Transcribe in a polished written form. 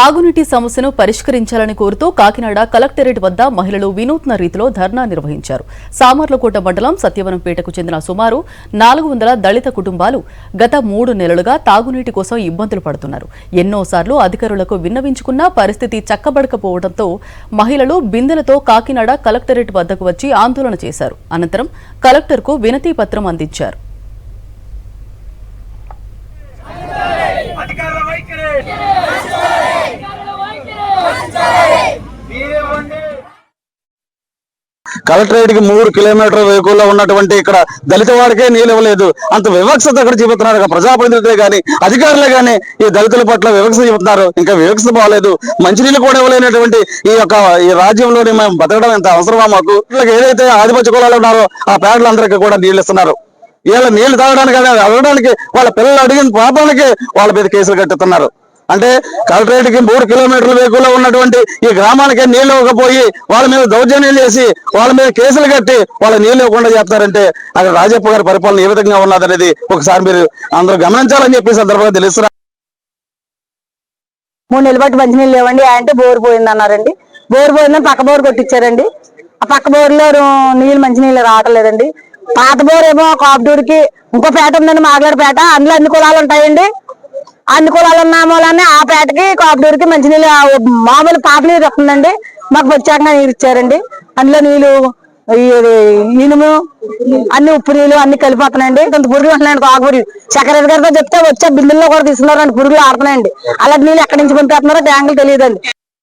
తాగునీటి సమస్యను పరిష్కరించాలని కోరుతూ కాకినాడ కలెక్టరేట్ వద్ద మహిళలు వినూత్న రీతిలో ధర్నా నిర్వహించారు. సామర్లకోట మండలం సత్యవనంపేటకు చెందిన సుమారు 400 దళిత కుటుంబాలు గత 3 నెలలుగా తాగునీటి కోసం ఇబ్బందులు పడుతున్నారు. ఎన్నోసార్లు అధికారులకు విన్నవించుకున్నా పరిస్థితి చక్కబడకపోవడంతో మహిళలు బిందెలతో కాకినాడ కలెక్టరేట్ వద్దకు వచ్చి ఆందోళన చేశారు. అనంతరం కలెక్టర్కు వినతి పత్రం అందించారు. కలెక్టరేట్ కి 3 కిలోమీటర్ల వేకుల్లో ఉన్నటువంటి ఇక్కడ దళిత వాడికే నీళ్ళు ఇవ్వలేదు. అంత వివక్షత అక్కడ చూపుతున్నారు. ప్రజాప్రతినిధులే గాని అధికారులే గాని ఈ దళితుల పట్ల వివక్ష చూపుతున్నారు. ఇంకా వివక్ష బాగలేదు. మంచినీళ్ళు కూడా ఇవ్వలేనటువంటి ఈ రాజ్యంలోని మేము బతకడం ఎంత అవసరమా మాకు? ఏదైతే ఆదివాసీ కులాలు ఉన్నారో ఆ పేదలందరికీ కూడా నీళ్లు ఇస్తున్నారు. వీళ్ళ నీళ్లు తాగడానికి అడగడానికి వాళ్ళ పిల్లలు అడిగిన పాపాలకి వాళ్ళ మీద కేసులు కట్టుతున్నారు. అంటే కలెక్టరేట్ కి 3 కిలోమీటర్ల వేకుల్లో ఉన్నటువంటి ఈ గ్రామానికి నీళ్లు ఇవ్వకపోయి వాళ్ళ మీద దౌర్జన్యం చేసి వాళ్ళ మీద కేసులు కట్టి వాళ్ళ నీళ్లు ఇవ్వకుండా చేస్తారంటే అక్కడ రాజప్ప గారి పరిపాలన ఏ విధంగా ఉన్నదనేది ఒకసారి మీరు అందరూ గమనించాలని చెప్పి సందర్భంగా తెలుస్తున్నారు. 3 నెలలు బట్టి మంచినీళ్ళు లేవండి అంటే బోరు పోయింది అన్నారండి. బోరు పోయిందని పక్క బోరు కొట్టించారండి. ఆ పక్క బోరులో నీళ్ళు మంచినీళ్ళు రావట్లేదండి. పాత బోరు ఏమో కాపుడూరికి ఇంకో పేట ఉందండి, మాగలాడపేట. అందులో అన్ని కులాలు ఉంటాయండి. అన్ని కులాలు ఉన్న మూలనే ఆ పేటకి కాపుడూరికి మంచినీళ్ళు మామూలు పాత నీరు వస్తుందండి. మాకు ప్రత్యేకంగా నీరు ఇచ్చారండి. అందులో నీళ్ళు ఇనుము అన్ని ఉప్పు నీళ్ళు అన్ని కలిపోతున్నాయండి. కొంత పురుగులు ఉంటున్నాయండి. కాకుపురి చక్కెర గారితో చెప్తే వచ్చే బిల్లుల్లో కూడా తీసుకున్నారండి. పురుగులు ఆడుతున్నాయండి. అలాంటి నీళ్ళు ఎక్కడి నుంచి పంపేస్తున్నారో ట్యాంకులు తెలియదండి.